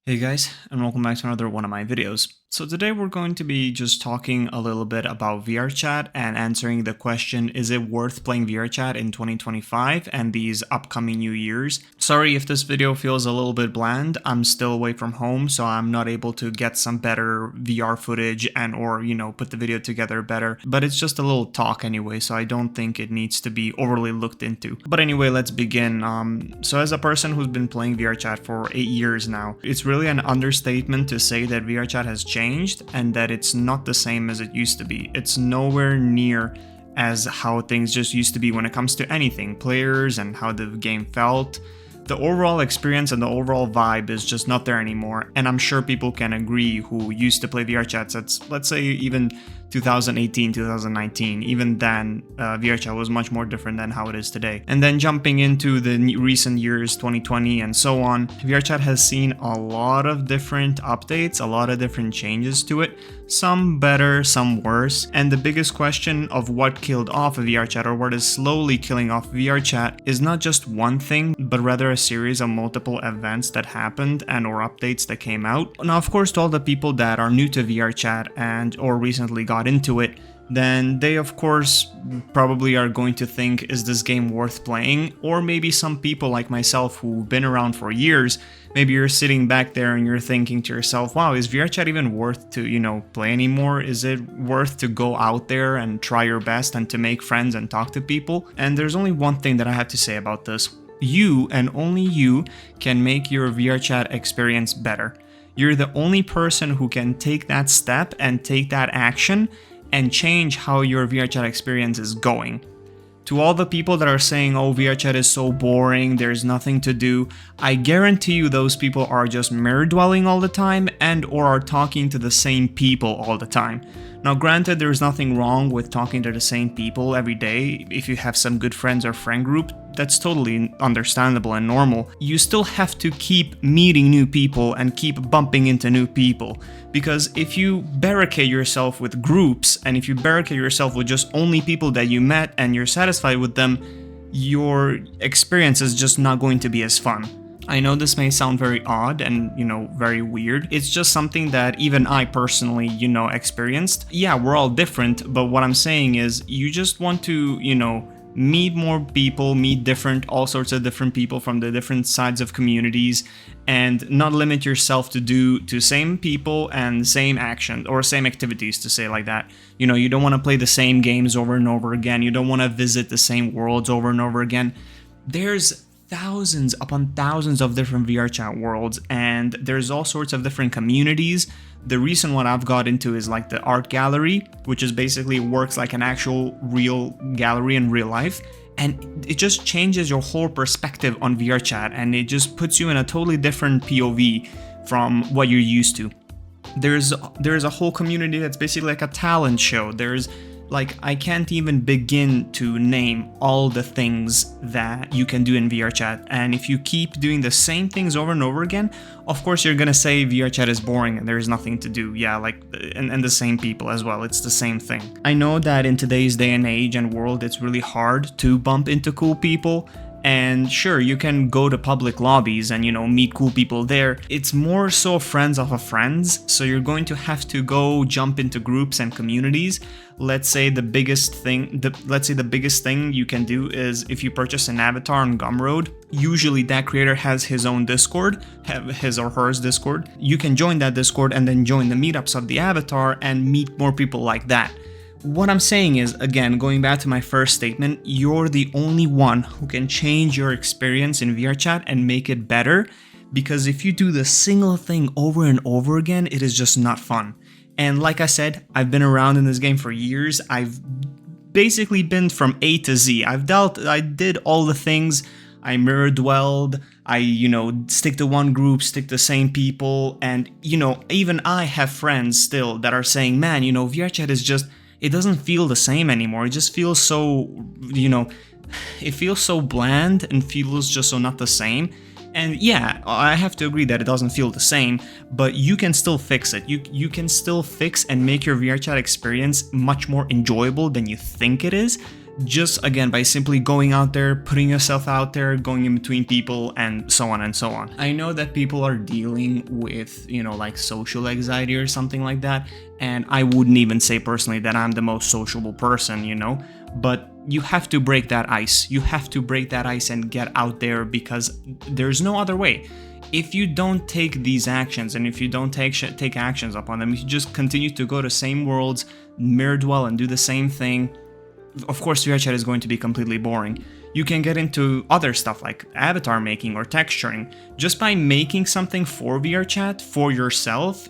Hey guys, and welcome back to another one of my videos. So today we're going to be just talking a little bit about VRChat and answering the question, is it worth playing VRChat in 2025 and these upcoming new years? Sorry if this video feels a little bit bland. I'm still away from home, so I'm not able to get some better VR footage or put the video together better. But it's just a little talk anyway, so I don't think it needs to be overly looked into. But anyway, let's begin. So as a person who's been playing VRChat for 8 years now, it's really an understatement to say that VRChat has changed and that it's not the same as it used to be. It's nowhere near as how things just used to be when it comes to anything, players and how the game felt. The overall experience and the overall vibe is just not there anymore, and I'm sure people can agree who used to play VRChat since, let's say, even 2018, 2019. Even then, VRChat was much more different than how it is today. And then jumping into the recent years, 2020 and so on, VRChat has seen a lot of different updates, a lot of different changes to it, some better, some worse. And the biggest question of what killed off VRChat, or what is slowly killing off VRChat, is not just one thing, but rather a series of multiple events that happened or updates that came out. Now, of course, to all the people that are new to VRChat or recently got into it, then they of course probably are going to think, is this game worth playing? Or maybe some people like myself who've been around for years, maybe you're sitting back there and you're thinking to yourself, wow, is VRChat even worth to, play anymore? Is it worth to go out there and try your best and to make friends and talk to people? And there's only one thing that I have to say about this. You and only you can make your VRChat experience better. You're the only person who can take that step and take that action and change how your VRChat experience is going. To all the people that are saying, oh, VRChat is so boring, there's nothing to do, I guarantee you those people are just mirror dwelling all the time or are talking to the same people all the time. Now granted, there's nothing wrong with talking to the same people every day. If you have some good friends or friend group, that's totally understandable and normal. You still have to keep meeting new people and keep bumping into new people. Because if you barricade yourself with groups and if you barricade yourself with just only people that you met and you're satisfied with them, your experience is just not going to be as fun. I know this may sound very odd and, very weird. It's just something that even I personally, experienced. Yeah, we're all different, but what I'm saying is you just want to, meet more people, meet all sorts of different people from the different sides of communities, and not limit yourself to same people and same action or same activities, to say like that. You don't want to play the same games over and over again. You don't want to visit the same worlds over and over again. There's thousands upon thousands of different VRChat worlds, and there's all sorts of different communities. The recent one I've got into is like the art gallery, which is basically works like an actual real gallery in real life, and it just changes your whole perspective on VRChat, and it just puts you in a totally different POV from what you're used to. There's a whole community that's basically like a talent show. I can't even begin to name all the things that you can do in VRChat. And if you keep doing the same things over and over again, of course you're gonna say VRChat is boring and there's nothing to do. Yeah, and the same people as well. It's the same thing. I know that in today's day and age and world, it's really hard to bump into cool people. And sure, you can go to public lobbies and, meet cool people there. It's more so friends of friends, so you're going to have to go jump into groups and communities. Let's say the biggest thing you can do is if you purchase an avatar on Gumroad, usually that creator has his own Discord, his or hers Discord. You can join that Discord and then join the meetups of the avatar and meet more people like that. What I'm saying is, again, going back to my first statement, you're the only one who can change your experience in VRChat and make it better, because if you do the single thing over and over again, it is just not fun. And like I said, I've been around in this game for years. I've basically been from A to Z. I did all the things. I mirror dwelled, I, stick to one group, stick to the same people, and, even I have friends still that are saying, man, VRChat is just, it doesn't feel the same anymore. It just feels so, it feels so bland and feels just so not the same. And yeah, I have to agree that it doesn't feel the same, but you can still fix it. You can still fix and make your VRChat experience much more enjoyable than you think it is. just again by simply going out there, putting yourself out there, going in between people, and so on and so on. I know that people are dealing with, you know, like social anxiety or something like that, and I wouldn't even say personally that I'm the most sociable person, you know, but you have to break that ice. You have to break that ice and get out there, because there's no other way. If you don't take these actions, and if you don't take actions upon them, if you just continue to go to same worlds, mirror dwell, and do the same thing, of course VRChat is going to be completely boring. You can get into other stuff like avatar making or texturing. Just by making something for VRChat, for yourself,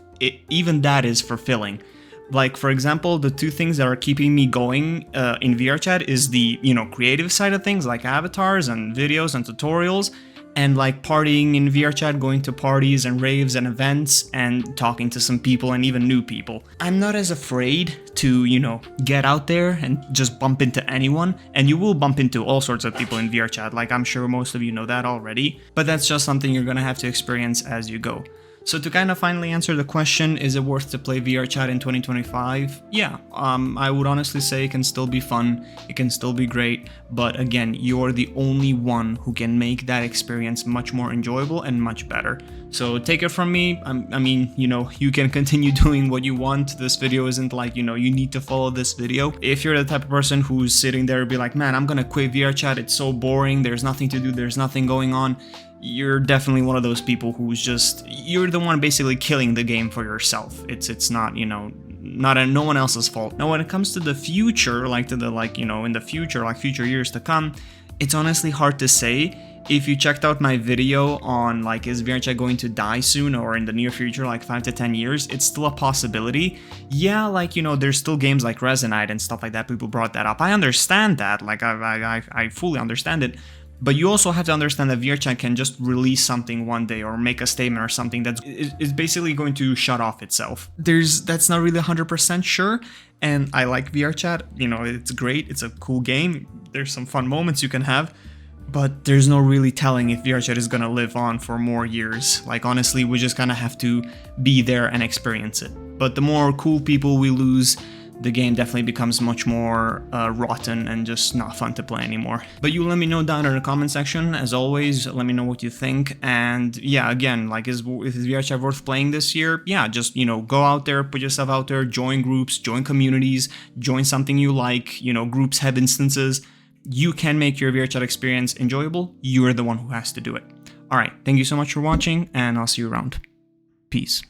even that is fulfilling. Like, for example, the two things that are keeping me going in VRChat is the, you know, creative side of things, like avatars and videos and tutorials, and like partying in VRChat, going to parties and raves and events and talking to some people and even new people. I'm not as afraid to, you know, get out there and just bump into anyone, and you will bump into all sorts of people in VRChat, like I'm sure most of you know that already, but that's just something you're gonna have to experience as you go. So to kind of finally answer the question, is it worth to play VRChat in 2025? Yeah, I would honestly say it can still be fun, it can still be great, but again, you're the only one who can make that experience much more enjoyable and much better. So take it from me, I mean, you know, you can continue doing what you want. This video isn't like, you know, you need to follow this video. If you're the type of person who's sitting there and be like, man, I'm gonna quit VRChat, it's so boring, there's nothing to do, there's nothing going on, you're definitely one of those people who's just, you're the one basically killing the game for yourself. It's not, you know, no one else's fault. Now when it comes to the future, like to the, like, you know, in the future, like future years to come, it's honestly hard to say. If you checked out my video on like, is VRChat going to die soon or in the near future, like 5 to 10 years, it's still a possibility. Yeah, like, you know, there's still games like Resonite and stuff like that, people brought that up. I understand that, like I fully understand it. But you also have to understand that VRChat can just release something one day or make a statement or something that is basically going to shut off itself. That's not really 100% sure, and I like VRChat, you know, it's great, it's a cool game, there's some fun moments you can have, but there's no really telling if VRChat is gonna live on for more years. Like honestly, we just kind of have to be there and experience it. But the more cool people we lose, the game definitely becomes much more rotten and just not fun to play anymore. But you let me know down in the comment section. As always, let me know what you think. And yeah, again, like, is VRChat worth playing this year? Yeah, just, you know, go out there, put yourself out there, join groups, join communities, join something you like. You know, groups have instances. You can make your VRChat experience enjoyable. You are the one who has to do it. All right, thank you so much for watching, and I'll see you around. Peace.